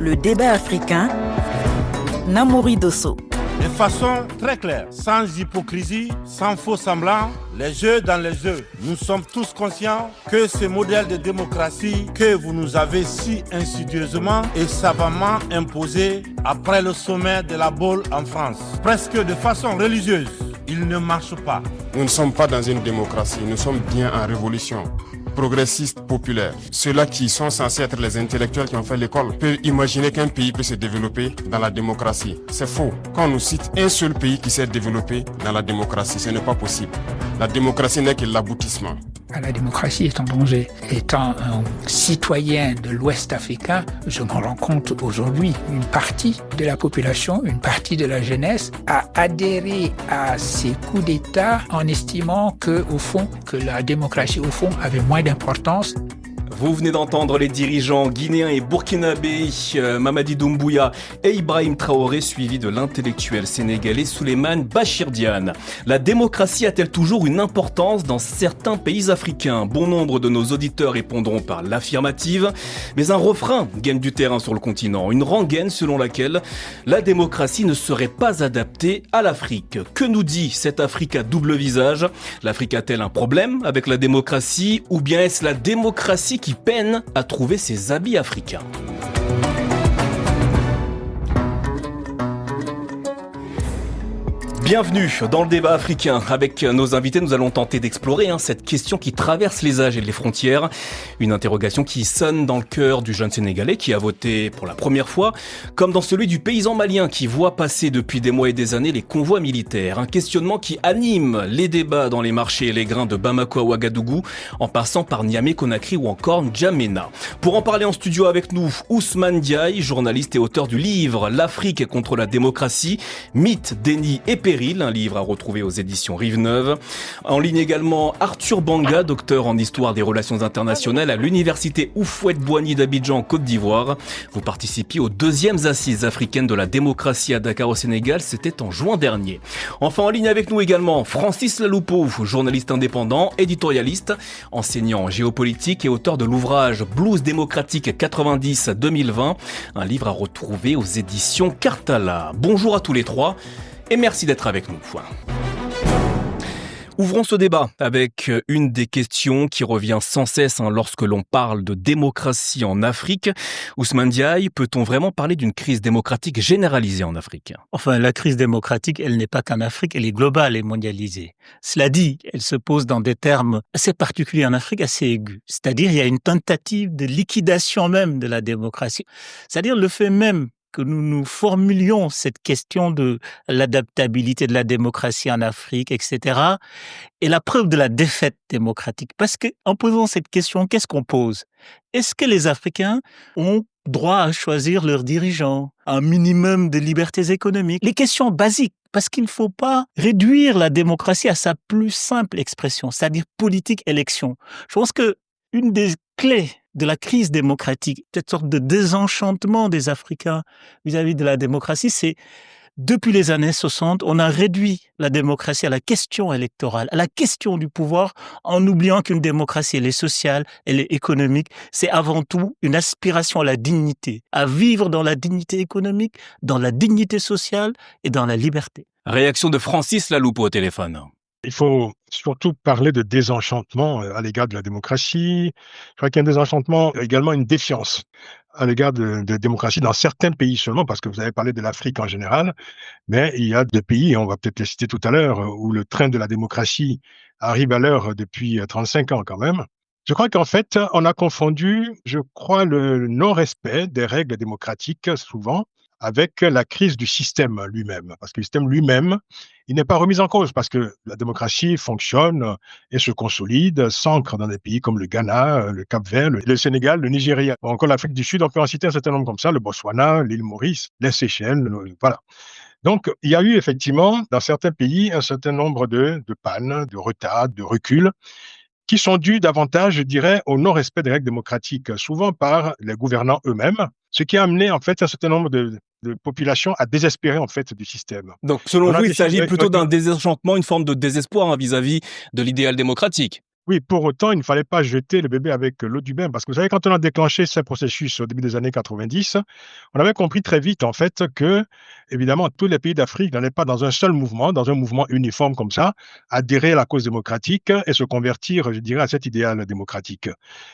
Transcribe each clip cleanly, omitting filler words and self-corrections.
le débat africain, Namouri Dosso. De façon très claire, sans hypocrisie, sans faux semblant, les jeux dans les jeux. Nous sommes tous conscients que ce modèle de démocratie que vous nous avez si insidieusement et savamment imposé après le sommet de la Baule en France, presque de façon religieuse, il ne marche pas. Nous ne sommes pas dans une démocratie, nous sommes bien en révolution. Progressistes, populaires. Ceux-là qui sont censés être les intellectuels qui ont fait l'école peuvent imaginer qu'un pays peut se développer dans la démocratie. C'est faux. Quand on nous cite un seul pays qui s'est développé dans la démocratie, ce n'est pas possible. La démocratie n'est que l'aboutissement. La démocratie est en danger. Étant un citoyen de l'Ouest africain, je me rends compte aujourd'hui, une partie de la population, une partie de la jeunesse a adhéré à ces coups d'État en estimant que la démocratie, au fond, avait moins d'importance. Vous venez d'entendre les dirigeants guinéens et burkinabés Mamadi Doumbouya et Ibrahim Traoré, suivis de l'intellectuel sénégalais Souleymane Bachir Diane. La démocratie a-t-elle toujours une importance dans certains pays africains ? Bon nombre de nos auditeurs répondront par l'affirmative, mais un refrain gagne du terrain sur le continent, une rengaine selon laquelle la démocratie ne serait pas adaptée à l'Afrique. Que nous dit cette Afrique à double visage ? L'Afrique a-t-elle un problème avec la démocratie, ou bien est-ce la démocratie qui peine à trouver ses habits africains? Bienvenue dans le débat africain. Avec nos invités, nous allons tenter d'explorer cette question qui traverse les âges et les frontières. Une interrogation qui sonne dans le cœur du jeune Sénégalais qui a voté pour la première fois, comme dans celui du paysan malien qui voit passer depuis des mois et des années les convois militaires. Un questionnement qui anime les débats dans les marchés et les grains de Bamako à Ouagadougou, en passant par Niamey, Conakry ou encore N'Djamena. Pour en parler en studio avec nous, Ousmane Diaye, journaliste et auteur du livre « L'Afrique contre la démocratie, mythe, déni et péril », un livre à retrouver aux éditions Rive Neuve. En ligne également Arthur Banga, docteur en histoire des relations internationales à l'université Houphouët-Boigny d'Abidjan, Côte d'Ivoire. Vous participiez aux 2e assises africaines de la démocratie à Dakar au Sénégal, c'était en juin dernier. Enfin en ligne avec nous également Francis Laloupeau, journaliste indépendant, éditorialiste, enseignant en géopolitique et auteur de l'ouvrage Blues démocratique 90-2020, un livre à retrouver aux éditions Cartala. Bonjour à tous les trois. Et merci d'être avec nous. Ouvrons ce débat avec une des questions qui revient sans cesse lorsque l'on parle de démocratie en Afrique. Ousmane Diaye, peut-on vraiment parler d'une crise démocratique généralisée en Afrique ? Enfin, la crise démocratique, elle n'est pas qu'en Afrique, elle est globale et mondialisée. Cela dit, elle se pose dans des termes assez particuliers en Afrique, assez aigus. C'est-à-dire, il y a une tentative de liquidation même de la démocratie. C'est-à-dire le fait même que nous formulions cette question de l'adaptabilité de la démocratie en Afrique, etc., est la preuve de la défaite démocratique. Parce que, en posant cette question, qu'est-ce qu'on pose ? Est-ce que les Africains ont droit à choisir leurs dirigeants, un minimum de libertés économiques ? Les questions basiques, parce qu'il ne faut pas réduire la démocratie à sa plus simple expression, c'est-à-dire politique-élection. Je pense que une des clés de la crise démocratique, cette sorte de désenchantement des Africains vis-à-vis de la démocratie, c'est depuis les années 60, on a réduit la démocratie à la question électorale, à la question du pouvoir, en oubliant qu'une démocratie, elle est sociale, elle est économique. C'est avant tout une aspiration à la dignité, à vivre dans la dignité économique, dans la dignité sociale et dans la liberté. Réaction de Francis Laloupeau au téléphone. Il faut surtout parler de désenchantement à l'égard de la démocratie. Je crois qu'il y a un désenchantement, également une défiance à l'égard de démocratie dans certains pays seulement, parce que vous avez parlé de l'Afrique en général, mais il y a des pays, et on va peut-être les citer tout à l'heure, où le train de la démocratie arrive à l'heure depuis 35 ans quand même. Je crois qu'en fait, on a confondu, le non-respect des règles démocratiques souvent avec la crise du système lui-même. Parce que le système lui-même, il n'est pas remis en cause, parce que la démocratie fonctionne et se consolide, s'ancre dans des pays comme le Ghana, le Cap-Vert, le Sénégal, le Nigeria. Encore l'Afrique du Sud, on peut en citer un certain nombre comme ça, le Botswana, l'île Maurice, les Seychelles, voilà. Donc, il y a eu effectivement, dans certains pays, un certain nombre de pannes, de retards, de reculs, qui sont dus davantage, je dirais, au non-respect des règles démocratiques, souvent par les gouvernants eux-mêmes, ce qui a amené en fait un certain nombre de populations à désespérer en fait du système. Donc selon vous, il s'agit plutôt d'un désenchantement, une forme de désespoir vis-à-vis de l'idéal démocratique. Oui, pour autant, il ne fallait pas jeter le bébé avec l'eau du bain, parce que vous savez, quand on a déclenché ce processus au début des années 90, on avait compris très vite, en fait, que, évidemment, tous les pays d'Afrique n'allaient pas dans un seul mouvement, dans un mouvement uniforme comme ça, adhérer à la cause démocratique et se convertir, je dirais, à cet idéal démocratique.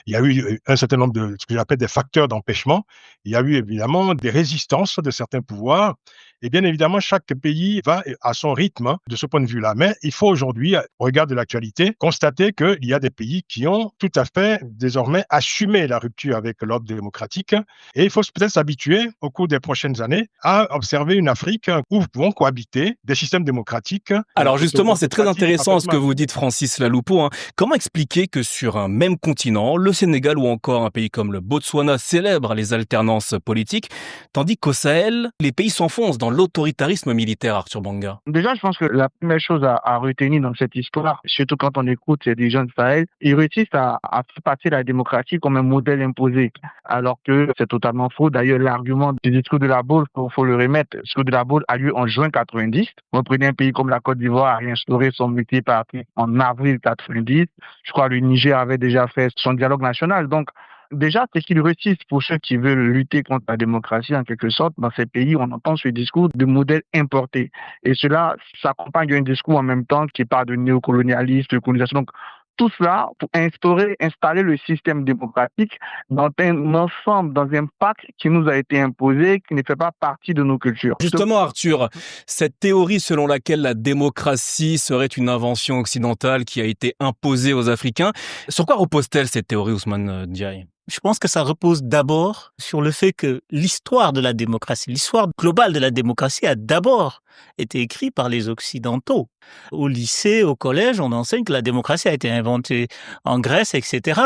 Il y a eu un certain nombre de, ce que j'appelle des facteurs d'empêchement. Il y a eu, évidemment, des résistances de certains pouvoirs. Et bien évidemment, chaque pays va à son rythme de ce point de vue-là. Mais il faut aujourd'hui, au regard de l'actualité, constater qu'il y a des pays qui ont tout à fait désormais assumé la rupture avec l'ordre démocratique. Et il faut peut-être s'habituer au cours des prochaines années à observer une Afrique où vont cohabiter des systèmes démocratiques. Alors justement, c'est très intéressant ce que vous dites, Francis Laloupo. Comment expliquer que sur un même continent, le Sénégal ou encore un pays comme le Botswana célèbre les alternances politiques, tandis qu'au Sahel, les pays s'enfoncent dans l'autoritarisme militaire, Arthur Banga? Déjà, je pense que la première chose à retenir dans cette histoire, surtout quand on écoute ces dirigeants de Sahel, ils réussissent à faire passer la démocratie comme un modèle imposé, alors que c'est totalement faux. D'ailleurs, l'argument du discours de la Baule, faut le remettre. Le discours de la Baule a lieu en juin 90. Vous prenez un pays comme la Côte d'Ivoire a réinstauré son multiparti en avril 90. Je crois que le Niger avait déjà fait son dialogue national. Donc, déjà, c'est qu'ils réussissent pour ceux qui veulent lutter contre la démocratie, en quelque sorte. Dans ces pays, on entend ce discours de modèle importé. Et cela s'accompagne d'un discours en même temps qui parle de néocolonialisme, de colonisation. Donc, tout cela pour installer le système démocratique dans un ensemble, dans un pacte qui nous a été imposé, qui ne fait pas partie de nos cultures. Justement, Arthur, cette théorie selon laquelle la démocratie serait une invention occidentale qui a été imposée aux Africains, sur quoi repose-t-elle cette théorie, Ousmane Diaye? Je pense que ça repose d'abord sur le fait que l'histoire de la démocratie, l'histoire globale de la démocratie a d'abord été écrite par les Occidentaux. Au lycée, au collège, on enseigne que la démocratie a été inventée en Grèce, etc.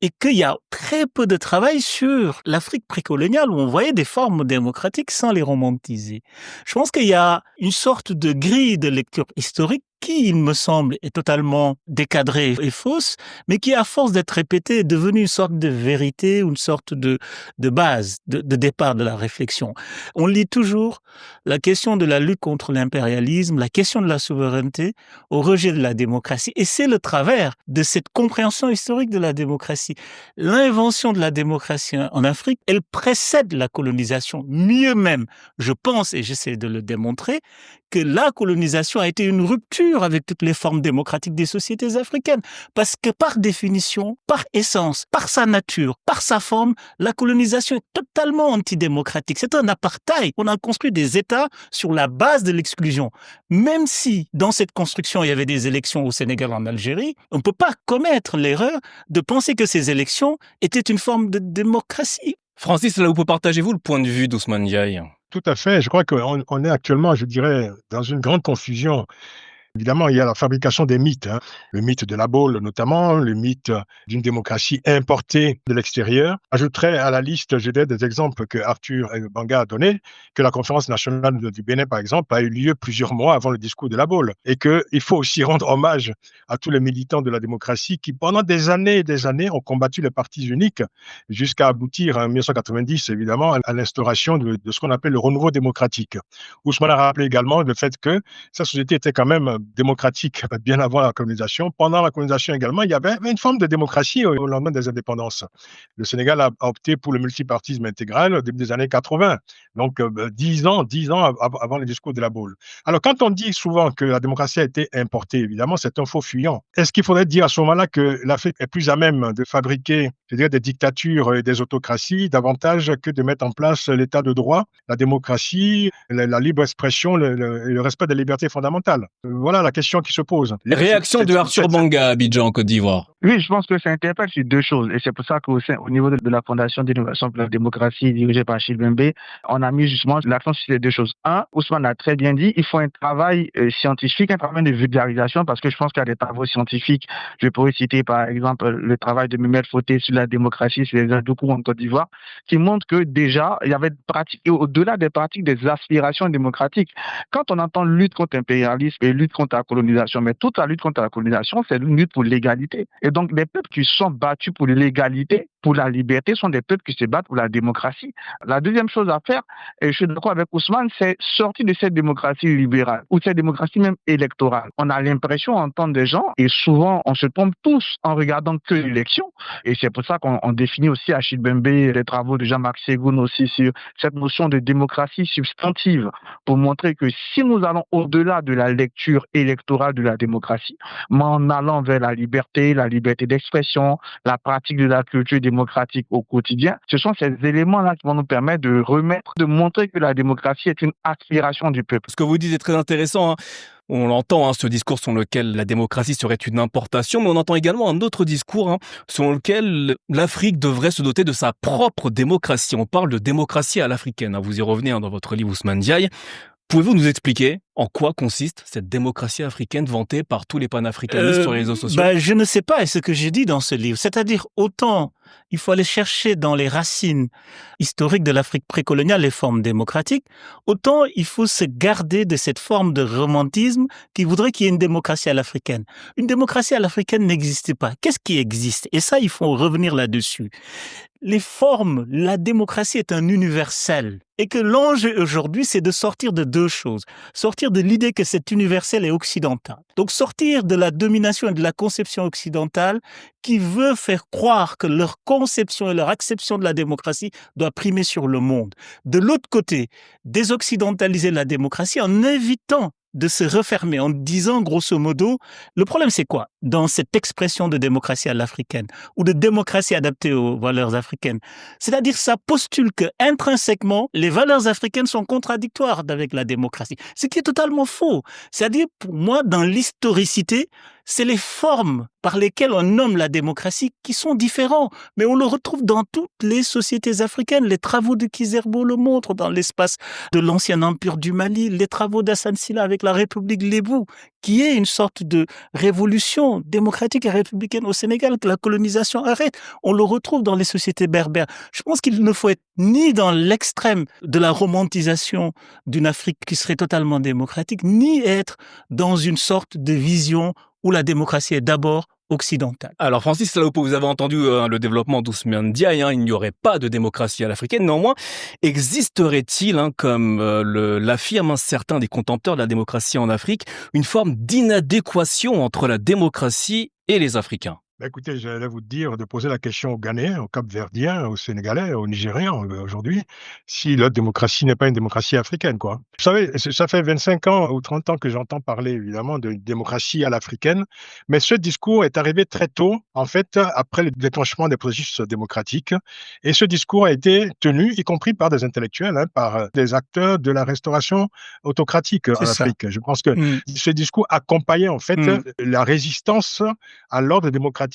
Et qu'il y a très peu de travail sur l'Afrique précoloniale où on voyait des formes démocratiques sans les romantiser. Je pense qu'il y a une sorte de grille de lecture historique qui, il me semble, est totalement décadrée et fausse, mais qui, à force d'être répétée, est devenue une sorte de vérité ou une sorte de base, de départ de la réflexion. On lit toujours la question de la lutte contre l'impérialisme, la question de la souveraineté au rejet de la démocratie. Et c'est le travers de cette compréhension historique de la démocratie. L'invention de la démocratie en Afrique, elle précède la colonisation. Mieux même, je pense, et j'essaie de le démontrer, que la colonisation a été une rupture avec toutes les formes démocratiques des sociétés africaines. Parce que par définition, par essence, par sa nature, par sa forme, la colonisation est totalement antidémocratique. C'est un apartheid. On a construit des États sur la base de l'exclusion. Même si dans cette construction, il y avait des élections au Sénégal, en Algérie, on ne peut pas commettre l'erreur de penser que ces élections étaient une forme de démocratie. Francis Laloupo, partagez-vous le point de vue d'Ousmane Diaye? Tout à fait. Je crois qu'on est actuellement, je dirais, dans une grande confusion. Évidemment, il y a la fabrication des mythes, le mythe de la Baule notamment, le mythe d'une démocratie importée de l'extérieur. J'ajouterais à la liste, je dirais, des exemples que Arthur Banga a donnés, que la conférence nationale du Bénin, par exemple, a eu lieu plusieurs mois avant le discours de la Baule. Et qu'il faut aussi rendre hommage à tous les militants de la démocratie qui, pendant des années et des années, ont combattu les partis uniques jusqu'à aboutir en 1990, évidemment, à l'instauration de ce qu'on appelle le renouveau démocratique. Ousmane a rappelé également le fait que sa société était quand même démocratique bien avant la colonisation. Pendant la colonisation également, il y avait une forme de démocratie au lendemain des indépendances. Le Sénégal a opté pour le multipartisme intégral au début des années 80, donc 10 ans avant le discours de la Baule. Alors, quand on dit souvent que la démocratie a été importée, évidemment, c'est un faux fuyant. Est-ce qu'il faudrait dire à ce moment-là que l'Afrique est plus à même de fabriquer, je dirais, des dictatures et des autocraties davantage que de mettre en place l'état de droit, la démocratie, la libre expression, le respect des libertés fondamentales? Voilà la question qui se pose. Réaction de Arthur Banga à Abidjan, en Côte d'Ivoire. Oui, je pense que ça interpelle sur deux choses. Et c'est pour ça qu'au niveau de la Fondation d'innovation pour la démocratie dirigée par Achille Mbembe, on a mis justement l'accent sur ces deux choses. Un, Ousmane a très bien dit, il faut un travail scientifique, un travail de vulgarisation, parce que je pense qu'il y a des travaux scientifiques. Je pourrais citer par exemple le travail de Mimel Fauté sur la démocratie, sur les Adoukou en Côte d'Ivoire, qui montre que déjà, il y avait des pratiques, et au-delà des pratiques, des aspirations démocratiques. Quand on entend lutte contre l'impérialisme et lutte contre la colonisation, mais toute la lutte contre la colonisation, c'est une lutte pour l'égalité. Et donc, les peuples qui sont battus pour l'égalité pour la liberté sont des peuples qui se battent pour la démocratie. La deuxième chose à faire, et je suis d'accord avec Ousmane, c'est sortir de cette démocratie libérale ou cette démocratie même électorale. On a l'impression d'entendre des gens, et souvent on se trompe tous en regardant que l'élection, et c'est pour ça qu'on définit aussi Achille Bembe, les travaux de Jean-Marc Ségoun aussi sur cette notion de démocratie substantive, pour montrer que si nous allons au-delà de la lecture électorale de la démocratie, mais en allant vers la liberté d'expression, la pratique de la culture démocratique au quotidien, ce sont ces éléments-là qui vont nous permettre de montrer que la démocratie est une aspiration du peuple. Ce que vous dites est très intéressant, hein. On l'entend, ce discours selon lequel la démocratie serait une importation, mais on entend également un autre discours selon lequel l'Afrique devrait se doter de sa propre démocratie. On parle de démocratie à l'africaine. Vous y revenez dans votre livre Ousmane Diaye. Pouvez-vous nous expliquer en quoi consiste cette démocratie africaine vantée par tous les panafricanistes sur les réseaux sociaux? Je ne sais pas ce que j'ai dit dans ce livre. C'est-à-dire, autant il faut aller chercher dans les racines historiques de l'Afrique précoloniale les formes démocratiques, autant il faut se garder de cette forme de romantisme qui voudrait qu'il y ait une démocratie à l'africaine. Une démocratie à l'africaine n'existe pas. Qu'est-ce qui existe? Et ça, il faut revenir là-dessus. Les formes, la démocratie est un universel. Et que l'enjeu aujourd'hui, c'est de sortir de deux choses. Sortir de l'idée que cet universel est occidental. Donc sortir de la domination et de la conception occidentale qui veut faire croire que leur conception et leur acception de la démocratie doit primer sur le monde. De l'autre côté, désoccidentaliser la démocratie en évitant de se refermer, en disant grosso modo, le problème c'est quoi dans cette expression de démocratie à l'africaine ou de démocratie adaptée aux valeurs africaines? C'est-à-dire ça postule que intrinsèquement, les valeurs africaines sont contradictoires avec la démocratie, ce qui est totalement faux. C'est-à-dire pour moi, dans l'historicité, c'est les formes par lesquelles on nomme la démocratie qui sont différents. Mais on le retrouve dans toutes les sociétés africaines. Les travaux de Kizerbo le montrent dans l'espace de l'ancien empire du Mali, les travaux d'Hassan Sylla avec la République Lébou, qui est une sorte de révolution démocratique et républicaine au Sénégal, que la colonisation arrête. On le retrouve dans les sociétés berbères. Je pense qu'il ne faut être ni dans l'extrême de la romantisation d'une Afrique qui serait totalement démocratique, ni être dans une sorte de vision où la démocratie est d'abord occidentale. Alors Francis Salaopo, vous avez entendu le développement d'Ousmane Diaye, il n'y aurait pas de démocratie à l'africaine. Néanmoins, existerait-il, comme l'affirment certains des contempteurs de la démocratie en Afrique, une forme d'inadéquation entre la démocratie et les Africains? Écoutez, j'allais vous dire de poser la question aux Ghanéens, aux Cap-Verdiens, aux Sénégalais, aux Nigériens aujourd'hui, si leur démocratie n'est pas une démocratie africaine, quoi. Vous savez, ça fait 25 ans ou 30 ans que j'entends parler, évidemment, de démocratie à l'africaine, mais ce discours est arrivé très tôt, en fait, après le déclenchement des processus démocratiques, et ce discours a été tenu, y compris par des intellectuels, par des acteurs de la restauration autocratique en Afrique. Je pense que ce discours accompagnait, en fait, la résistance à l'ordre démocratique.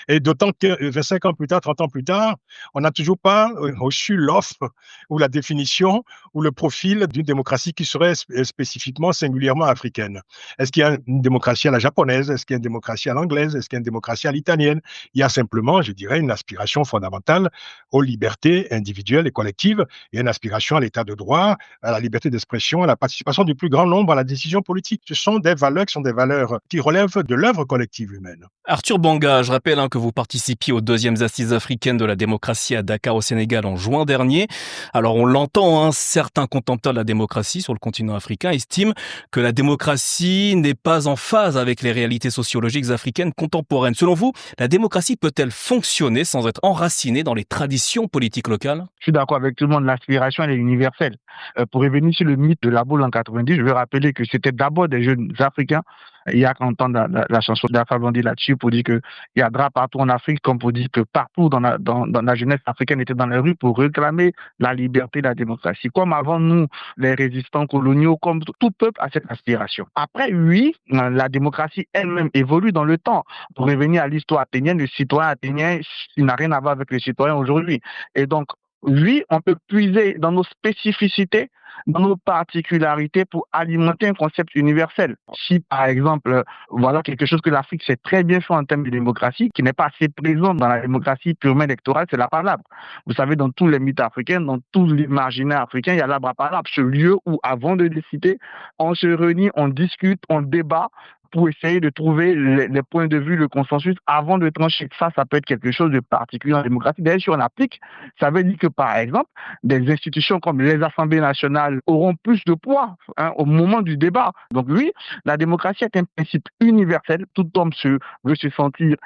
Et d'autant que 25 ans plus tard, 30 ans plus tard, on n'a toujours pas reçu l'offre ou la définition ou le profil d'une démocratie qui serait spécifiquement, singulièrement africaine. Est-ce qu'il y a une démocratie à la japonaise? Est-ce qu'il y a une démocratie à l'anglaise? Est-ce qu'il y a une démocratie à l'italienne? Il y a simplement, je dirais, une aspiration fondamentale aux libertés individuelles et collectives et une aspiration à l'état de droit, à la liberté d'expression, à la participation du plus grand nombre à la décision politique. Ce sont des valeurs qui relèvent de l'œuvre collective humaine. Arthur Banga, je rappelle que vous participiez aux 2e Assises africaines de la démocratie à Dakar au Sénégal en juin dernier. Alors on l'entend, certains contempteurs de la démocratie sur le continent africain estiment que la démocratie n'est pas en phase avec les réalités sociologiques africaines contemporaines. Selon vous, la démocratie peut-elle fonctionner sans être enracinée dans les traditions politiques locales? Je suis d'accord avec tout le monde, l'aspiration elle est universelle. Pour revenir sur le mythe de la boule en 90, je veux rappeler que c'était d'abord des jeunes africains. Il y a qu'à entendre la chanson d'Alpha Blondy là-dessus pour dire qu'il y a drap partout en Afrique, comme pour dire que partout dans la jeunesse africaine était dans les rues pour réclamer la liberté, la démocratie. Comme avant nous, les résistants coloniaux, comme tout peuple a cette aspiration. Après, oui, la démocratie elle-même évolue dans le temps. Pour revenir à l'histoire athénienne, le citoyen athénien, il n'a rien à voir avec le citoyen aujourd'hui. Et donc, oui, on peut puiser dans nos spécificités, dans nos particularités pour alimenter un concept universel. Si, par exemple, voilà quelque chose que l'Afrique sait très bien faire en termes de démocratie, qui n'est pas assez présent dans la démocratie purement électorale, c'est la palabre. Vous savez, dans tous les mythes africains, dans tous les imaginaires africains, il y a l'arbre à palabre, ce lieu où, avant de décider, on se réunit, on discute, on débat pour essayer de trouver les points de vue, le consensus avant de trancher. Ça peut être quelque chose de particulier en démocratie. D'ailleurs, si on applique, ça veut dire que, par exemple, des institutions comme les assemblées nationales auront plus de poids au moment du débat. Donc oui, la démocratie est un principe universel. Tout homme veut se sentir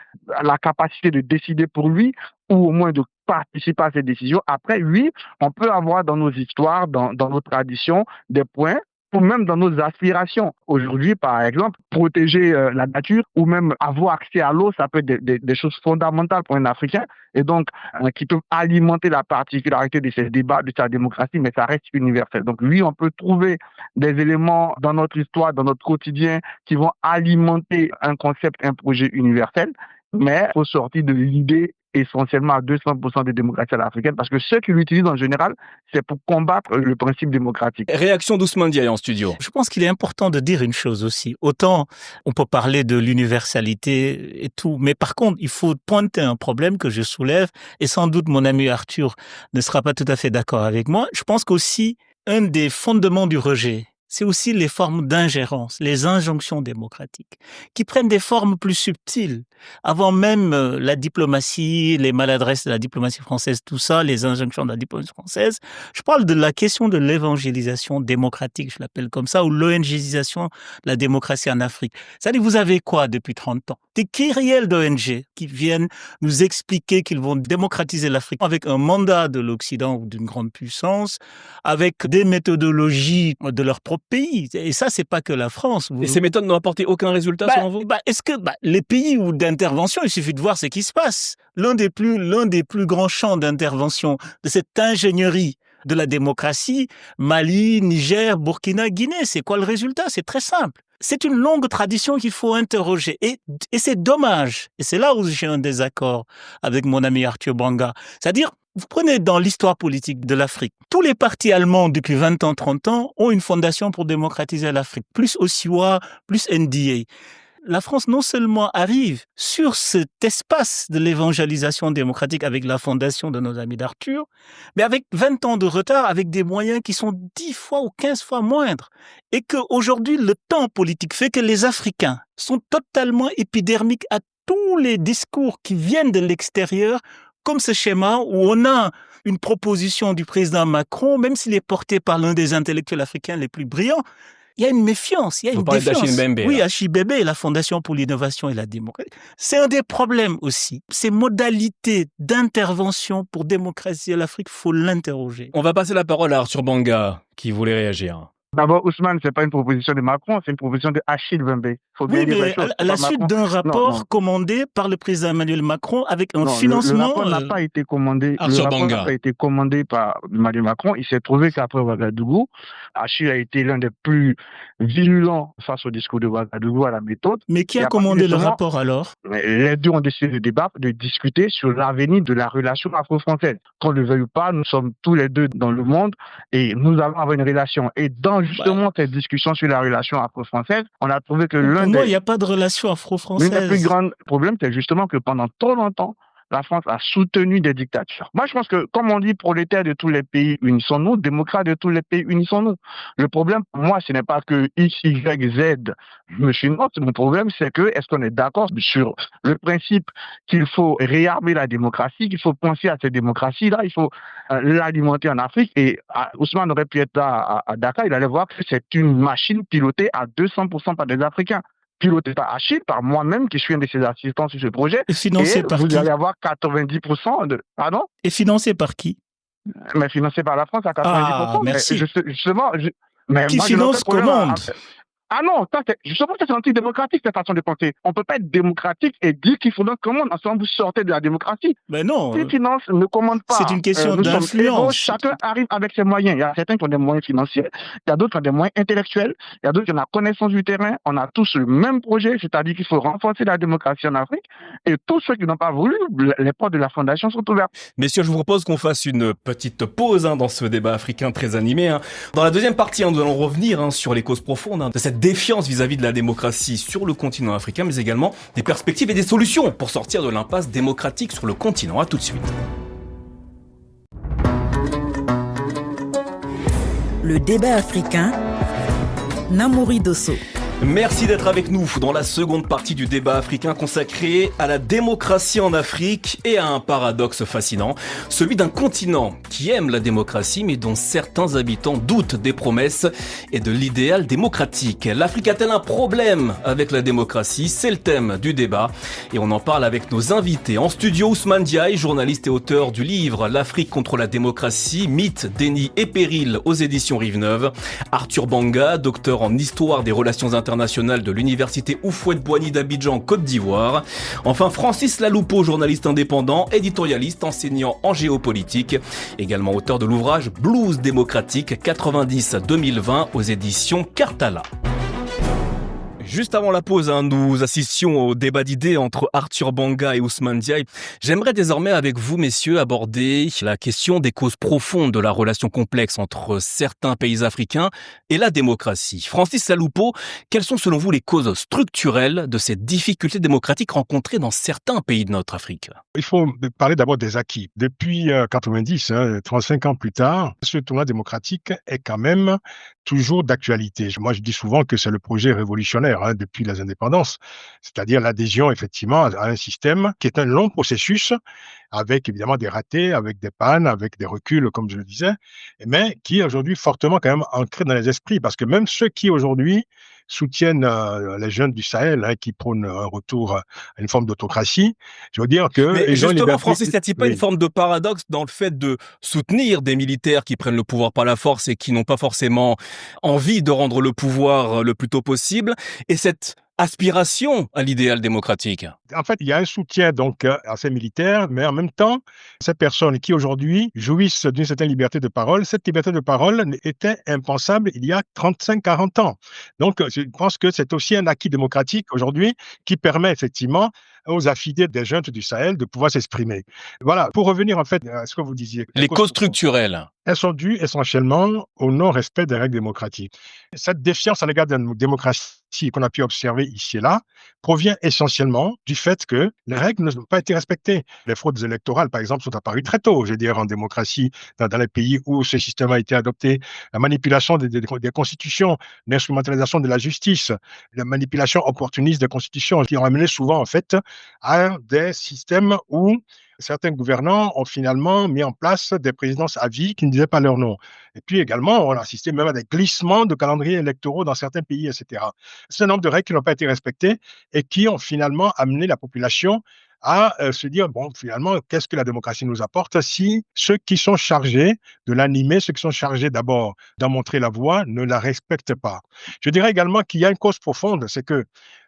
la capacité de décider pour lui ou au moins de participer à ces décisions. Après, oui, on peut avoir dans nos histoires, dans nos traditions, des points ou même dans nos aspirations. Aujourd'hui, par exemple, protéger la nature ou même avoir accès à l'eau, ça peut être des choses fondamentales pour un Africain et donc qui peuvent alimenter la particularité de ces débats, de sa démocratie, mais ça reste universel. Donc oui, on peut trouver des éléments dans notre histoire, dans notre quotidien qui vont alimenter un concept, un projet universel, mais il faut sortir de l'idée essentiellement à 200% de démocratie à l'africaine, parce que ceux qui l'utilisent en général, c'est pour combattre le principe démocratique. Réaction d'Ousmane Diaye en studio. Je pense qu'il est important de dire une chose aussi. Autant on peut parler de l'universalité et tout, mais par contre, il faut pointer un problème que je soulève, et sans doute mon ami Arthur ne sera pas tout à fait d'accord avec moi. Je pense qu'aussi, un des fondements du rejet, c'est aussi les formes d'ingérence, les injonctions démocratiques, qui prennent des formes plus subtiles. Avant même la diplomatie, les maladresses de la diplomatie française, tout ça, les injonctions de la diplomatie française, je parle de la question de l'évangélisation démocratique, je l'appelle comme ça, ou l'ONGisation de la démocratie en Afrique. C'est-à-dire, vous avez quoi depuis 30 ans? Des kyrielles d'ONG qui viennent nous expliquer qu'ils vont démocratiser l'Afrique avec un mandat de l'Occident ou d'une grande puissance, avec des méthodologies de leur propre pays. Et ça, c'est pas que la France. Et ces méthodes n'ont apporté aucun résultat selon vous? Est-ce que les pays où d'intervention, il suffit de voir ce qui se passe. L'un des plus grands champs d'intervention de cette ingénierie de la démocratie, Mali, Niger, Burkina, Guinée, c'est quoi le résultat? C'est très simple. C'est une longue tradition qu'il faut interroger. Et c'est dommage. Et c'est là où j'ai un désaccord avec mon ami Arthur Banga. C'est-à-dire, vous prenez dans l'histoire politique de l'Afrique, tous les partis allemands depuis 20 ans, 30 ans ont une fondation pour démocratiser l'Afrique, plus OSIWA, plus NDA. La France non seulement arrive sur cet espace de l'évangélisation démocratique avec la fondation de nos amis d'Arthur, mais avec 20 ans de retard, avec des moyens qui sont 10 fois ou 15 fois moindres. Et qu'aujourd'hui, le temps politique fait que les Africains sont totalement épidermiques à tous les discours qui viennent de l'extérieur, comme ce schéma où on a une proposition du président Macron, même s'il est porté par l'un des intellectuels africains les plus brillants, il y a une méfiance, il y a une défiance. Achille Mbembe, oui, Achille Mbembe et la Fondation pour l'innovation et la démocratie. C'est un des problèmes aussi. Ces modalités d'intervention pour démocratiser l'Afrique, il faut l'interroger. On va passer la parole à Arthur Banga, qui voulait réagir. D'abord, Ousmane, c'est pas une proposition de Macron, c'est une proposition de Achille Mbembe. Oui, mais à la suite d'un rapport commandé par le président Emmanuel Macron avec un financement... Le rapport n'a pas été commandé. Le rapport n'a pas été commandé par Emmanuel Macron. Il s'est trouvé qu'après Ouagadougou, Achille a été l'un des plus virulents face au discours de Ouagadougou, à la méthode. Mais qui a commandé le rapport alors? Les deux ont décidé de débattre, de discuter sur l'avenir de la relation afro-française. Qu'on ne le veuille pas, nous sommes tous les deux dans le monde et nous allons avoir une relation. Et dans justement cette discussion sur la relation afro-française, on a trouvé que Pour moi, il n'y a pas de relation afro-française. L'un des plus grands problèmes, c'est justement que pendant trop longtemps, la France a soutenu des dictatures. Moi, je pense que, comme on dit, prolétaires de tous les pays, unissons-nous, démocrates de tous les pays, unissons-nous. Le problème, pour moi, ce n'est pas que X, Y, Z me financent. Mon problème, c'est que, est-ce qu'on est d'accord sur le principe qu'il faut réarmer la démocratie, qu'il faut penser à cette démocratie-là, il faut l'alimenter en Afrique. Et Ousmane aurait pu être là à Dakar, il allait voir que c'est une machine pilotée à 200% par des Africains. Piloté par Achille, par moi-même, qui suis un de ses assistants sur ce projet. Et financé par qui? Vous allez avoir 90% de... Pardon? Et financé par qui? Mais financé par la France à 90%. Ah, merci. Justement... Qui finance commande? Ah non, justement, c'est antidémocratique, cette façon de penser. On ne peut pas être démocratique et dire qu'il faut donc commande. Ensemble, vous sortez de la démocratie. Mais non. Qui finance ne commande pas. C'est une question d'influence. Chacun arrive avec ses moyens. Il y a certains qui ont des moyens financiers. Il y a d'autres qui ont des moyens intellectuels. Il y a d'autres qui ont la connaissance du terrain. On a tous le même projet, c'est-à-dire qu'il faut renforcer la démocratie en Afrique. Et tous ceux qui n'ont pas voulu, les portes de la Fondation sont ouvertes. Messieurs, je vous propose qu'on fasse une petite pause dans ce débat africain très animé. Dans la deuxième partie, nous allons revenir sur les causes profondes de cette défiance vis-à-vis de la démocratie sur le continent africain, mais également des perspectives et des solutions pour sortir de l'impasse démocratique sur le continent. À tout de suite. Le débat africain, Namouri Dosso. Merci d'être avec nous dans la seconde partie du débat africain consacré à la démocratie en Afrique et à un paradoxe fascinant, celui d'un continent qui aime la démocratie mais dont certains habitants doutent des promesses et de l'idéal démocratique. L'Afrique a-t-elle un problème avec la démocratie? C'est le thème du débat et on en parle avec nos invités. En studio, Ousmane Diaye, journaliste et auteur du livre L'Afrique contre la démocratie, mythes, déni et périls aux éditions Rive-Neuve. Arthur Banga, docteur en histoire des relations internationales de l'université Houphouët-Boigny d'Abidjan, Côte d'Ivoire. Enfin, Francis Laloupeau, journaliste indépendant, éditorialiste, enseignant en géopolitique, également auteur de l'ouvrage Blues démocratique 90-2020 aux éditions Cartala. Juste avant la pause, nous assistions au débat d'idées entre Arthur Banga et Ousmane Diaye. J'aimerais désormais avec vous, messieurs, aborder la question des causes profondes de la relation complexe entre certains pays africains et la démocratie. Francis Laloupeau, quelles sont selon vous les causes structurelles de ces difficultés démocratiques rencontrées dans certains pays de notre Afrique? Il faut parler d'abord des acquis. Depuis 90, 35 ans plus tard, ce tournoi démocratique est quand même toujours d'actualité. Moi, je dis souvent que c'est le projet révolutionnaire depuis les indépendances, c'est-à-dire l'adhésion effectivement à un système qui est un long processus avec évidemment des ratés, avec des pannes, avec des reculs, comme je le disais, mais qui est aujourd'hui fortement quand même ancré dans les esprits, parce que même ceux qui aujourd'hui soutiennent les jeunes du Sahel, qui prônent un retour à une forme d'autocratie, je veux dire que... Mais justement, Francis, n'y a-t-il pas une forme de paradoxe dans le fait de soutenir des militaires qui prennent le pouvoir par la force et qui n'ont pas forcément envie de rendre le pouvoir le plus tôt possible, et cette aspiration à l'idéal démocratique? En fait, il y a un soutien donc à ces militaires, mais en même temps, ces personnes qui aujourd'hui jouissent d'une certaine liberté de parole, cette liberté de parole était impensable il y a 35-40 ans. Donc, je pense que c'est aussi un acquis démocratique aujourd'hui qui permet effectivement aux affidés des jeunes du Sahel de pouvoir s'exprimer. Voilà, pour revenir en fait à ce que vous disiez. Les causes structurelles. Elles sont dues essentiellement au non-respect des règles démocratiques. Cette défiance à l'égard de la démocratie qu'on a pu observer ici et là provient essentiellement du fait que les règles n'ont pas été respectées. Les fraudes électorales, par exemple, sont apparues très tôt, je veux dire, en démocratie, dans les pays où ce système a été adopté. La manipulation des constitutions, l'instrumentalisation de la justice, la manipulation opportuniste des constitutions qui ont amené souvent, en fait, à des systèmes où certains gouvernants ont finalement mis en place des présidences à vie qui ne disaient pas leur nom. Et puis également, on a assisté même à des glissements de calendriers électoraux dans certains pays, etc. C'est un nombre de règles qui n'ont pas été respectées et qui ont finalement amené la population à se dire, bon, finalement, qu'est-ce que la démocratie nous apporte si ceux qui sont chargés de l'animer, ceux qui sont chargés d'abord d'en montrer la voie, ne la respectent pas. Je dirais également qu'il y a une cause profonde, c'est que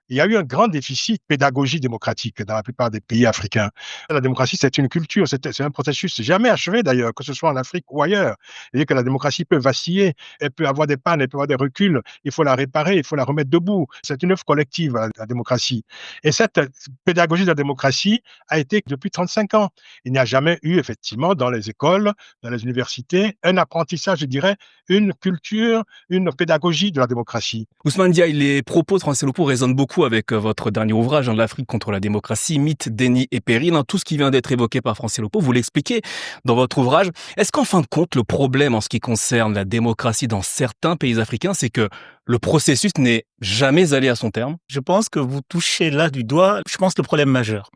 il y a eu un grand déficit de pédagogie démocratique dans la plupart des pays africains. La démocratie, c'est une culture, c'est un processus jamais achevé d'ailleurs, que ce soit en Afrique ou ailleurs. C'est-à-dire que la démocratie peut vaciller, elle peut avoir des pannes, elle peut avoir des reculs, il faut la réparer, il faut la remettre debout. C'est une œuvre collective, la démocratie. Et cette pédagogie de la démocratie a été depuis 35 ans. Il n'y a jamais eu, effectivement, dans les écoles, dans les universités, un apprentissage, je dirais, une culture, une pédagogie de la démocratie. Ousmane Diaye, les propos de Francis Laloupeau résonnent beaucoup avec votre dernier ouvrage, L'Afrique contre la démocratie, mythes, déni et périls. Tout ce qui vient d'être évoqué par Francis Laloupeau, vous l'expliquez dans votre ouvrage. Est-ce qu'en fin de compte, le problème en ce qui concerne la démocratie dans certains pays africains, c'est que le processus n'est jamais allé à son terme? Je pense que vous touchez là du doigt, je pense, le problème majeur.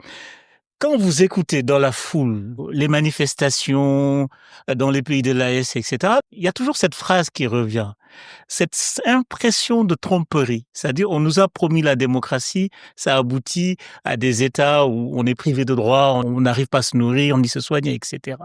Quand vous écoutez dans la foule les manifestations dans les pays de l'AES, etc., il y a toujours cette phrase qui revient. Cette impression de tromperie, c'est-à-dire on nous a promis la démocratie, ça aboutit à des États où on est privé de droits, on n'arrive pas à se nourrir, ni se soigner, etc.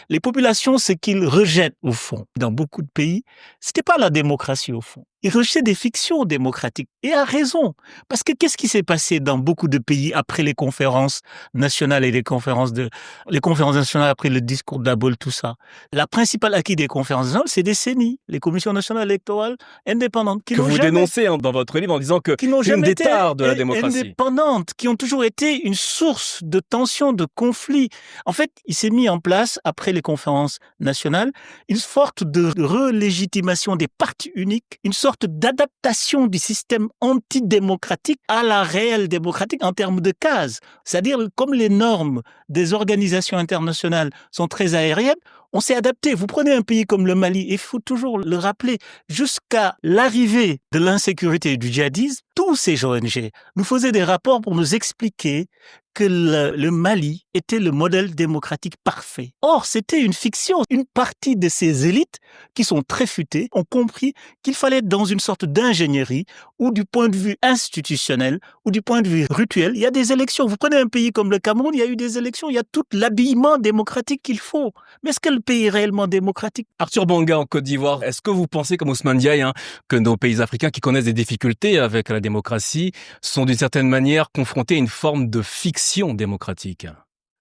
Les populations, ce qu'ils rejettent au fond, dans beaucoup de pays, c'était pas la démocratie au fond. Ils rejetaient des fictions démocratiques. Et à raison. Parce que qu'est-ce qui s'est passé dans beaucoup de pays après les conférences nationales et les conférences nationales après le discours de la Bolle, tout ça? La principale acquis des conférences nationales, c'est des CENI, les commissions nationales électorales indépendantes. Que vous dénoncez dans votre livre en disant que c'est une des tares de la démocratie. Indépendantes, qui ont toujours été une source de tension, de conflit. En fait, il s'est mis en place, après les conférences nationales, une sorte de relégitimation des partis uniques, une sorte d'adaptation du système antidémocratique à la réelle démocratique en termes de cases. C'est-à-dire, comme les normes des organisations internationales sont très aériennes, On s'est adapté. Vous prenez un pays comme le Mali, et il faut toujours le rappeler, jusqu'à l'arrivée de l'insécurité et du djihadisme, tous ces ONG nous faisaient des rapports pour nous expliquer que le Mali était le modèle démocratique parfait. Or, c'était une fiction. Une partie de ces élites, qui sont très futées, ont compris qu'il fallait être dans une sorte d'ingénierie où, du point de vue institutionnel ou du point de vue rituel, il y a des élections. Vous prenez un pays comme le Cameroun, il y a eu des élections, il y a tout l'habillement démocratique qu'il faut. Mais est-ce que le pays est réellement démocratique? Arthur Banga en Côte d'Ivoire, est-ce que vous pensez, comme Ousmane Diaye, que nos pays africains qui connaissent des difficultés avec la démocratie sont d'une certaine manière confrontés à une forme de fiction démocratique?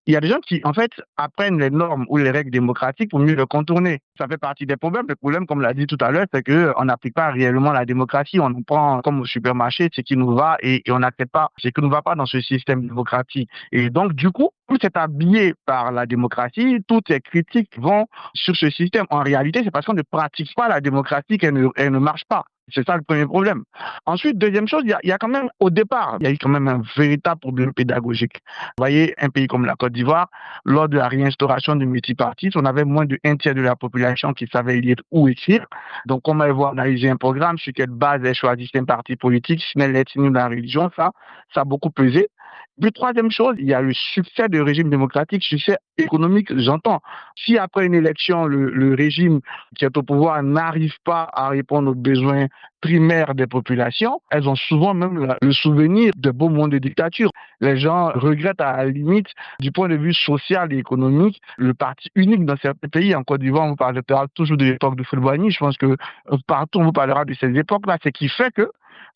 Il y a des gens qui, en fait, apprennent les normes ou les règles démocratiques pour mieux les contourner. Ça fait partie des problèmes. Le problème, comme l'a dit tout à l'heure, c'est qu'on n'applique pas réellement la démocratie. On nous prend comme au supermarché ce qui nous va et on n'accepte pas ce qui ne va pas dans ce système démocratique. Et donc, du coup, tout est habillé par la démocratie. Toutes ces critiques vont sur ce système. En réalité, c'est parce qu'on ne pratique pas la démocratie qu'elle ne marche pas. C'est ça le premier problème. Ensuite, deuxième chose, il y a quand même, au départ, il y a eu quand même un véritable problème pédagogique. Vous voyez, un pays comme la Côte d'Ivoire, lors de la réinstauration du multipartisme, on avait moins d'un tiers de la population qui savait lire ou écrire. Donc, comment ils vont analyser un programme, sur quelle base elles choisissent un parti politique, si elle est de la religion, ça a beaucoup pesé. Puis, troisième chose, il y a le succès du régime démocratique, succès économique, j'entends. Si après une élection, le régime qui est au pouvoir n'arrive pas à répondre aux besoins primaires des populations, elles ont souvent même le souvenir de beaux mondes de dictature. Les gens regrettent à la limite, du point de vue social et économique, le parti unique dans certains pays. En Côte d'Ivoire, on parlera toujours de l'époque de Fulbani. Je pense que partout, on vous parlera de ces époques-là. Ce qui fait que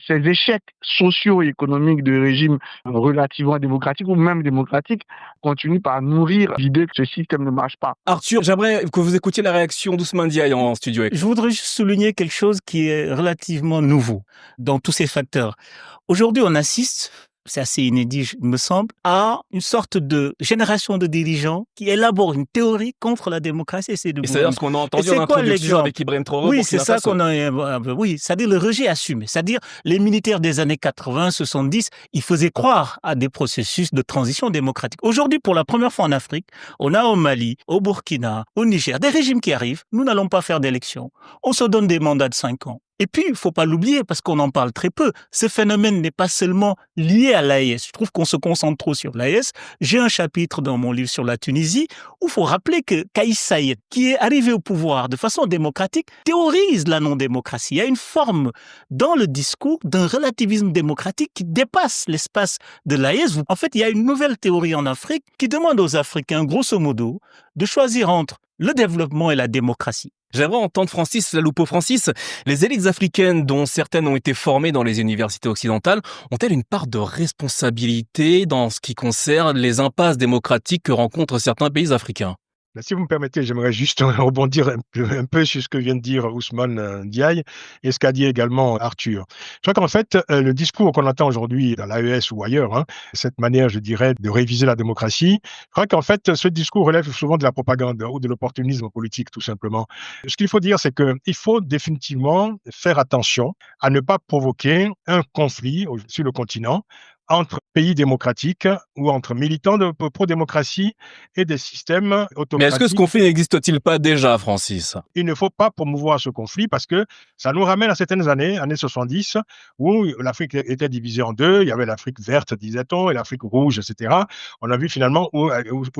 ces échecs sociaux et économiques de régimes relativement démocratiques ou même démocratiques continuent par nourrir l'idée que ce système ne marche pas. Arthur, j'aimerais que vous écoutiez la réaction d'Ousmane Diaye en studio. Je voudrais juste souligner quelque chose qui est relativement nouveau dans tous ces facteurs. Aujourd'hui, on assiste, c'est assez inédit, il me semble, à une sorte de génération de dirigeants qui élaborent une théorie contre la démocratie. C'est-à-dire ce qu'on a entendu en introduction avec Ibrahim Traoré. Oui, c'est ça qu'on a. Oui, c'est-à-dire le rejet assumé. C'est-à-dire les militaires des années 80, 70, ils faisaient croire à des processus de transition démocratique. Aujourd'hui, pour la première fois en Afrique, on a au Mali, au Burkina, au Niger, des régimes qui arrivent. Nous n'allons pas faire d'élections. On se donne des mandats de 5 ans. Et puis, il faut pas l'oublier parce qu'on en parle très peu. Ce phénomène n'est pas seulement lié à l'AES. Je trouve qu'on se concentre trop sur l'AES. J'ai un chapitre dans mon livre sur la Tunisie où il faut rappeler que Kais Saied, qui est arrivé au pouvoir de façon démocratique, théorise la non-démocratie. Il y a une forme dans le discours d'un relativisme démocratique qui dépasse l'espace de l'AES. En fait, il y a une nouvelle théorie en Afrique qui demande aux Africains, grosso modo, de choisir entre le développement et la démocratie. J'aimerais entendre Francis Laloupo. Francis, les élites africaines, dont certaines ont été formées dans les universités occidentales, ont-elles une part de responsabilité dans ce qui concerne les impasses démocratiques que rencontrent certains pays africains? Si vous me permettez, j'aimerais juste rebondir un peu sur ce que vient de dire Ousmane Diaye et ce qu'a dit également Arthur. Je crois qu'en fait, le discours qu'on entend aujourd'hui dans l'AES ou ailleurs, cette manière, je dirais, de réviser la démocratie, je crois qu'en fait, ce discours relève souvent de la propagande ou de l'opportunisme politique, tout simplement. Ce qu'il faut dire, c'est qu'il faut définitivement faire attention à ne pas provoquer un conflit sur le continent entre pays démocratiques ou entre militants de pro-démocratie et des systèmes autocratiques. Mais est-ce que ce conflit n'existe-t-il pas déjà, Francis? Il ne faut pas promouvoir ce conflit parce que ça nous ramène à certaines années 70, où l'Afrique était divisée en deux. Il y avait l'Afrique verte, disait-on, et l'Afrique rouge, etc. On a vu finalement où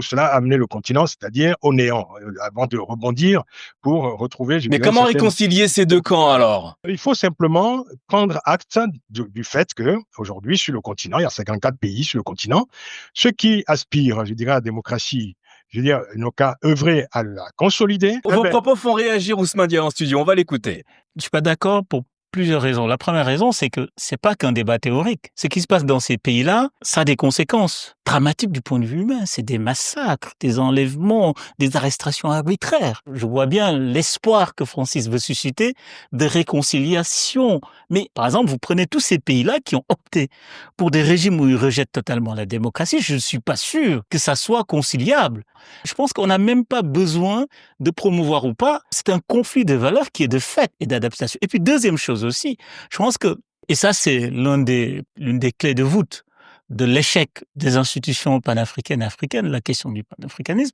cela a amené le continent, c'est-à-dire au néant, avant de rebondir pour retrouver... Mais comment réconcilier ces deux camps alors? Il faut simplement prendre acte du fait qu'aujourd'hui, sur le continent, il y a 54 pays sur le continent. Ceux qui aspirent, je dirais, à la démocratie, je veux dire, n'ont qu'à œuvrer à la consolider. Vos propos font réagir Ousmane Diaye en studio, on va l'écouter. Je suis pas d'accord pour plusieurs raisons. La première raison, c'est que c'est pas qu'un débat théorique. Ce qui se passe dans ces pays-là, ça a des conséquences dramatiques du point de vue humain. C'est des massacres, des enlèvements, des arrestations arbitraires. Je vois bien l'espoir que Francis veut susciter de réconciliation. Mais, par exemple, vous prenez tous ces pays-là qui ont opté pour des régimes où ils rejettent totalement la démocratie. Je ne suis pas sûr que ça soit conciliable. Je pense qu'on n'a même pas besoin de promouvoir ou pas. C'est un conflit de valeurs qui est de fait et d'adaptation. Et puis, deuxième chose aussi, je pense que, et ça c'est l'une des clés de voûte de l'échec des institutions panafricaines et africaines, la question du panafricanisme,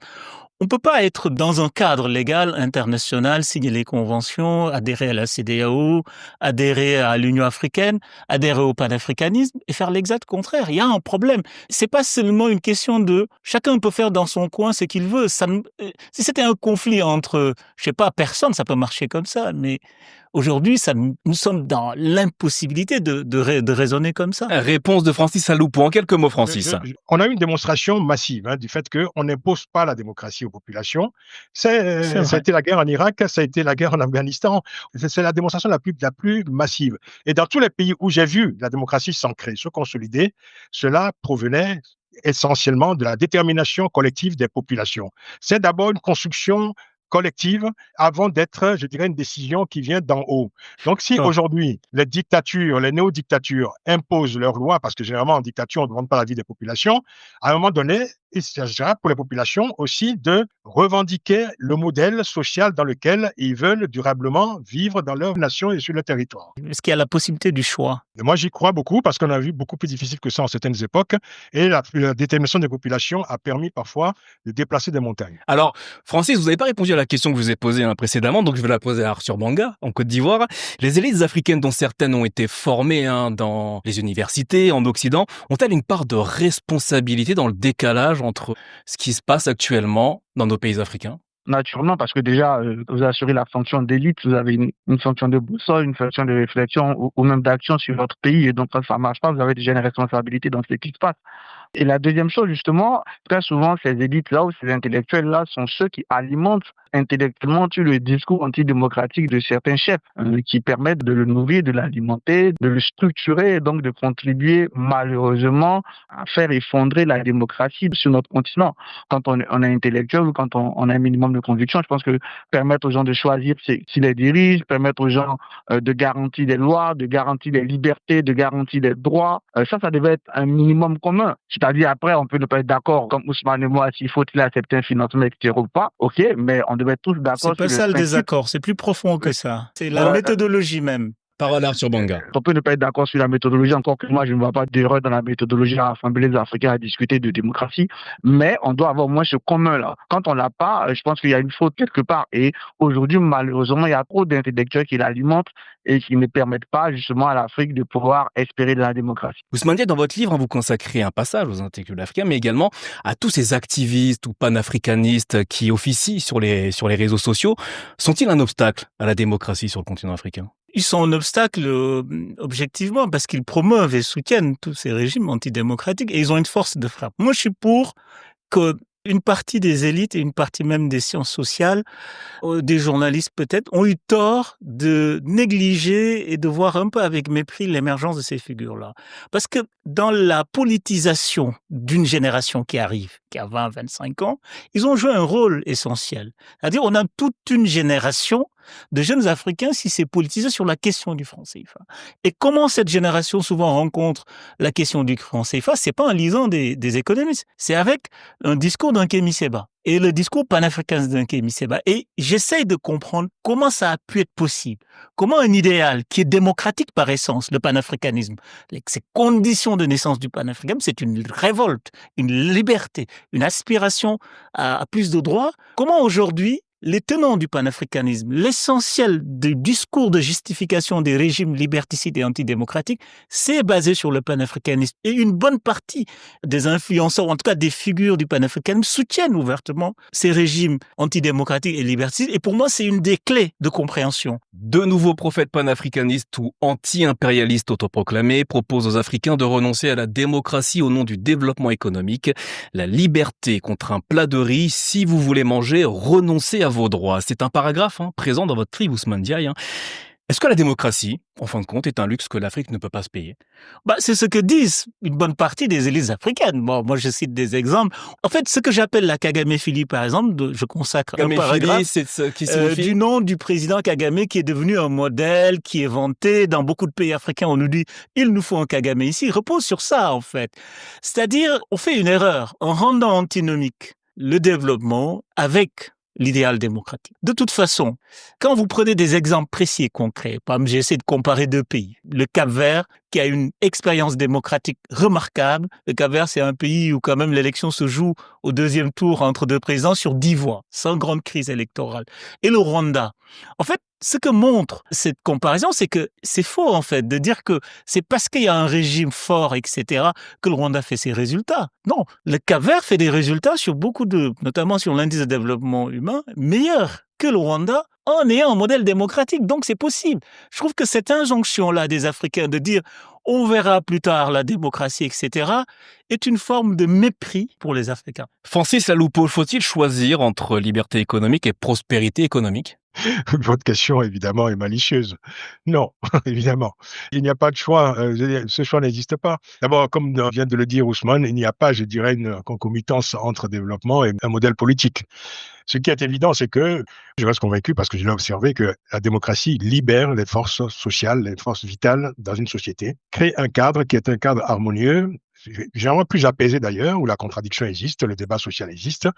On peut pas être dans un cadre légal international, signer les conventions, adhérer à la CEDEAO, adhérer à l'Union africaine, adhérer au panafricanisme et faire l'exact contraire. Il y a un problème. C'est pas seulement une question de chacun peut faire dans son coin ce qu'il veut. Si c'était un conflit entre, je sais pas, personne, ça peut marcher comme ça, mais aujourd'hui, nous sommes dans l'impossibilité de raisonner comme ça. Réponse de Francis Aloupo. En quelques mots, Francis. On a eu une démonstration massive du fait qu'on n'impose pas la démocratie aux populations. Ça a été la guerre en Irak, ça a été la guerre en Afghanistan. C'est la démonstration la plus massive. Et dans tous les pays où j'ai vu la démocratie s'ancrer, se consolider, cela provenait essentiellement de la détermination collective des populations. C'est d'abord une construction collective avant d'être, je dirais, une décision qui vient d'en haut. Donc, si aujourd'hui, les dictatures, les néo-dictatures imposent leurs lois, parce que généralement, en dictature, on ne demande pas l'avis des populations, à un moment donné, il s'agira pour les populations aussi de revendiquer le modèle social dans lequel ils veulent durablement vivre dans leur nation et sur leur territoire. Est-ce qu'il y a la possibilité du choix? Et moi, j'y crois beaucoup parce qu'on a vu beaucoup plus difficile que ça en certaines époques et la détermination des populations a permis parfois de déplacer des montagnes. Alors, Francis, vous n'avez pas répondu à la question que je vous ai posée précédemment, donc je vais la poser à Arthur Banga, en Côte d'Ivoire. Les élites africaines, dont certaines ont été formées dans les universités, en Occident, ont-elles une part de responsabilité dans le décalage entre ce qui se passe actuellement dans nos pays africains? Naturellement, parce que déjà, vous assurez la fonction d'élite, vous avez une fonction de boussole, une fonction de réflexion ou même d'action sur votre pays. Et donc, quand ça marche pas, vous avez déjà une responsabilité dans ce qui se passe. Et la deuxième chose, justement, très souvent, ces élites-là ou ces intellectuels-là sont ceux qui alimentent intellectuellement le discours antidémocratique de certains chefs, qui permettent de le nourrir, de l'alimenter, de le structurer et donc de contribuer malheureusement à faire effondrer la démocratie sur notre continent. Quand on est intellectuel ou quand on a un minimum de conviction, je pense que permettre aux gens de choisir s'ils les dirigent, permettre aux gens de garantir des lois, de garantir des libertés, de garantir des droits, ça devait être un minimum commun. C'est-à-dire après, on peut ne pas être d'accord, comme Ousmane et moi, s'il faut-il accepter un financement extérieur ou pas, ok, mais on devait être tous d'accord. C'est pas ça le désaccord, c'est plus profond que ça. C'est la méthodologie même. Parole à Arthur Banga. On peut ne pas être d'accord sur la méthodologie, encore que moi, je ne vois pas d'erreur dans la méthodologie à rassembler les Africains à discuter de démocratie, mais on doit avoir au moins ce commun-là. Quand on l'a pas, je pense qu'il y a une faute quelque part. Et aujourd'hui, malheureusement, il y a trop d'intellectuels qui l'alimentent et qui ne permettent pas justement à l'Afrique de pouvoir espérer de la démocratie. Ousmane Diaye, dans votre livre, vous consacrez un passage aux intellectuels africains, mais également à tous ces activistes ou panafricanistes qui officient sur les réseaux sociaux. Sont-ils un obstacle à la démocratie sur le continent africain? Ils sont un obstacle objectivement parce qu'ils promeuvent et soutiennent tous ces régimes antidémocratiques et ils ont une force de frappe. Moi, je suis pour que une partie des élites et une partie même des sciences sociales, des journalistes peut-être, ont eu tort de négliger et de voir un peu avec mépris l'émergence de ces figures-là. Parce que dans la politisation d'une génération qui arrive, qui a 20, 25 ans, ils ont joué un rôle essentiel. C'est-à-dire, on a toute une génération de jeunes Africains qui s'est politisée sur la question du franc CFA. Et comment cette génération souvent rencontre la question du franc CFA, c'est pas en lisant des économistes, c'est avec un discours d'un Kémy Séba et le discours panafricain d'un Kémy Séba. Et j'essaye de comprendre comment ça a pu être possible. Comment un idéal qui est démocratique par essence, le panafricanisme, ces conditions de naissance du panafricanisme, c'est une révolte, une liberté, une aspiration à plus de droits. Comment aujourd'hui, les tenants du panafricanisme, l'essentiel du discours de justification des régimes liberticides et antidémocratiques, c'est basé sur le panafricanisme. Et une bonne partie des influenceurs, en tout cas des figures du panafricanisme, soutiennent ouvertement ces régimes antidémocratiques et liberticides. Et pour moi, c'est une des clés de compréhension. De nouveaux prophètes panafricanistes ou anti-impérialistes autoproclamés proposent aux Africains de renoncer à la démocratie au nom du développement économique. La liberté contre un plat de riz, si vous voulez manger, renoncez à vos droits. C'est un paragraphe présent dans votre livre, Ousmane Diaye. Est-ce que la démocratie, en fin de compte, est un luxe que l'Afrique ne peut pas se payer? C'est ce que disent une bonne partie des élites africaines. Bon, moi, je cite des exemples. En fait, ce que j'appelle la Kagame-philie, par exemple, je consacre un paragraphe c'est ce qui signifie du nom du président Kagame qui est devenu un modèle, qui est vanté. Dans beaucoup de pays africains, on nous dit « il nous faut un Kagame ici ». Il repose sur ça, en fait. C'est-à-dire, on fait une erreur en rendant antinomique le développement avec l'idéal démocratique. De toute façon, quand vous prenez des exemples précis et concrets, par exemple, j'ai essayé de comparer 2 pays. Le Cap-Vert, qui a une expérience démocratique remarquable. Le Cap-Vert, c'est un pays où quand même l'élection se joue au 2e tour entre 2 présidents sur 10 voix, sans grande crise électorale. Et le Rwanda. En fait, ce que montre cette comparaison, c'est que c'est faux, en fait, de dire que c'est parce qu'il y a un régime fort, etc., que le Rwanda fait ses résultats. Non, le Cap-Vert fait des résultats sur notamment sur l'indice de développement humain, meilleurs que le Rwanda en ayant un modèle démocratique. Donc, c'est possible. Je trouve que cette injonction-là des Africains de dire « on verra plus tard la démocratie, etc. » est une forme de mépris pour les Africains. Francis Laloupo, faut-il choisir entre liberté économique et prospérité économique ? Votre question, évidemment, est malicieuse. Non, évidemment. Il n'y a pas de choix. Ce choix n'existe pas. D'abord, comme vient de le dire Ousmane, il n'y a pas, je dirais, une concomitance entre développement et un modèle politique. Ce qui est évident, c'est que je reste convaincu, parce que je l'ai observé, que la démocratie libère les forces sociales, les forces vitales dans une société, crée un cadre qui est un cadre harmonieux, généralement plus apaisé d'ailleurs, où la contradiction existe, le débat social existe,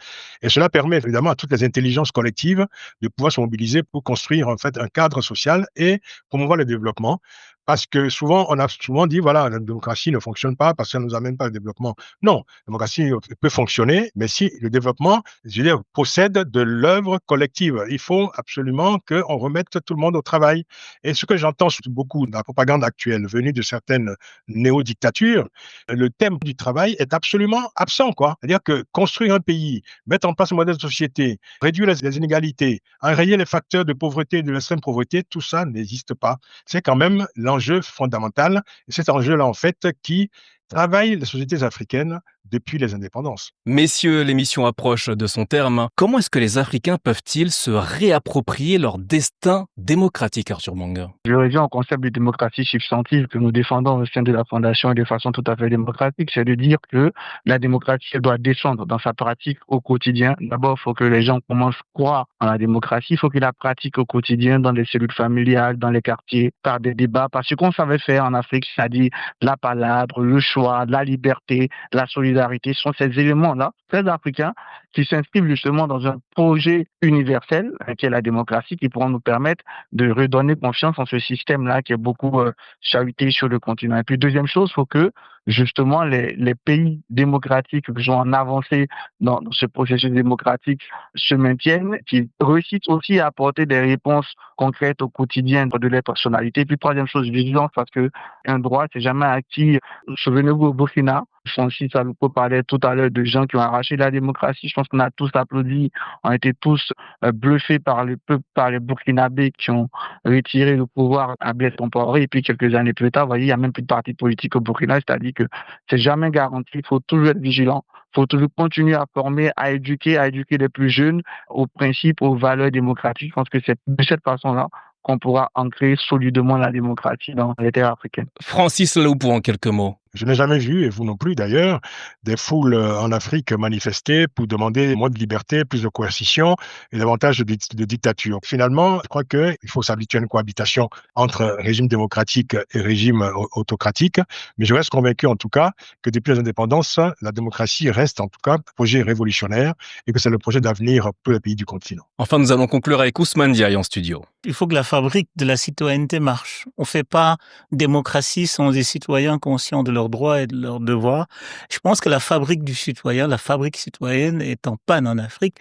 et cela permet évidemment à toutes les intelligences collectives de pouvoir se mobiliser pour construire en fait un cadre social et promouvoir le développement. Parce que souvent, on a souvent dit, voilà, la démocratie ne fonctionne pas parce qu'elle ne nous amène pas au développement. Non, la démocratie peut fonctionner, mais si le développement, je veux dire, possède de l'œuvre collective. Il faut absolument qu'on remette tout le monde au travail. Et ce que j'entends beaucoup dans la propagande actuelle venue de certaines néo-dictatures, le thème du travail est absolument absent, quoi. C'est-à-dire que construire un pays, mettre en place un modèle de société, réduire les inégalités, enrayer les facteurs de pauvreté et de l'extrême pauvreté, tout ça n'existe pas. C'est quand même l'enjeu fondamental, et cet enjeu-là, en fait, qui travaille les sociétés africaines depuis les indépendances. Messieurs, l'émission approche de son terme. Comment est-ce que les Africains peuvent-ils se réapproprier leur destin démocratique, Arthur Manga ? Je reviens au concept de démocratie substantive que nous défendons au sein de la Fondation et de façon tout à fait démocratique, c'est de dire que la démocratie doit descendre dans sa pratique au quotidien. D'abord, il faut que les gens commencent à croire en la démocratie, il faut qu'ils la pratiquent au quotidien dans les cellules familiales, dans les quartiers, par des débats, parce qu'on savait faire en Afrique, c'est-à-dire la palabre, le choix, la liberté, la solidarité, sont ces éléments-là très africains qui s'inscrivent justement dans un projet universel qui est la démocratie, qui pourront nous permettre de redonner confiance en ce système-là qui est beaucoup chahuté sur le continent. Et puis deuxième chose, il faut que justement les pays démocratiques qui sont en avancée dans ce processus démocratique se maintiennent, qui réussissent aussi à apporter des réponses concrètes au quotidien de leur personnalité. Et puis troisième chose, vigilance, parce que un droit, c'est jamais acquis. Souvenez-vous au Burkina, Francis Laloupo parlait tout à l'heure de gens qui ont arraché la démocratie. Je pense qu'on a tous applaudi, on a été tous bluffés par le peuple, par les Burkinabés qui ont retiré le pouvoir à Blaise Compaoré. Et puis quelques années plus tard, vous voyez, il n'y a même plus de parti politique au Burkina, c'est-à-dire que c'est jamais garanti. Il faut toujours être vigilant. Il faut toujours continuer à former, à éduquer les plus jeunes aux principes, aux valeurs démocratiques. Je pense que c'est de cette façon-là qu'on pourra ancrer solidement la démocratie dans les terres africaines. Francis Laloupo, en quelques mots. Je n'ai jamais vu, et vous non plus d'ailleurs, des foules en Afrique manifester pour demander moins de liberté, plus de coercition et davantage de dictature. Finalement, je crois qu'il faut s'habituer à une cohabitation entre régime démocratique et régime autocratique. Mais je reste convaincu en tout cas que depuis les indépendances, la démocratie reste en tout cas un projet révolutionnaire et que c'est le projet d'avenir pour tous les pays du continent. Enfin, nous allons conclure avec Ousmane Diaye en studio. Il faut que la fabrique de la citoyenneté marche. On ne fait pas démocratie sans des citoyens conscients de leurs droits et de leurs devoirs. Je pense que la fabrique du citoyen, la fabrique citoyenne est en panne en Afrique.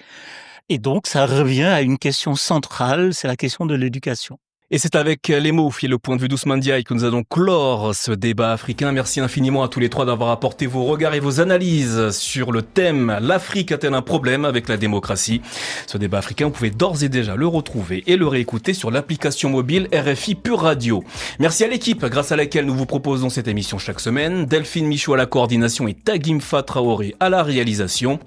Et donc, ça revient à une question centrale, c'est la question de l'éducation. Et c'est avec les mots et le point de vue d'Ousmane Diaye que nous allons clore ce débat africain. Merci infiniment à tous les trois d'avoir apporté vos regards et vos analyses sur le thème « L'Afrique a-t-elle un problème avec la démocratie ?» Ce débat africain, vous pouvez d'ores et déjà le retrouver et le réécouter sur l'application mobile RFI Pure Radio. Merci à l'équipe grâce à laquelle nous vous proposons cette émission chaque semaine. Delphine Michaud à la coordination et Tagimfa Traoré à la réalisation.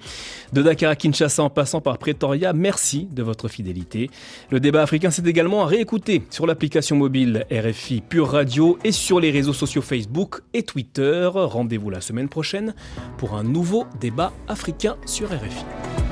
De Dakar à Kinshasa en passant par Pretoria, merci de votre fidélité. Le débat africain, c'est également à réécouter sur l'application mobile RFI Pure Radio et sur les réseaux sociaux Facebook et Twitter. Rendez-vous la semaine prochaine pour un nouveau débat africain sur RFI.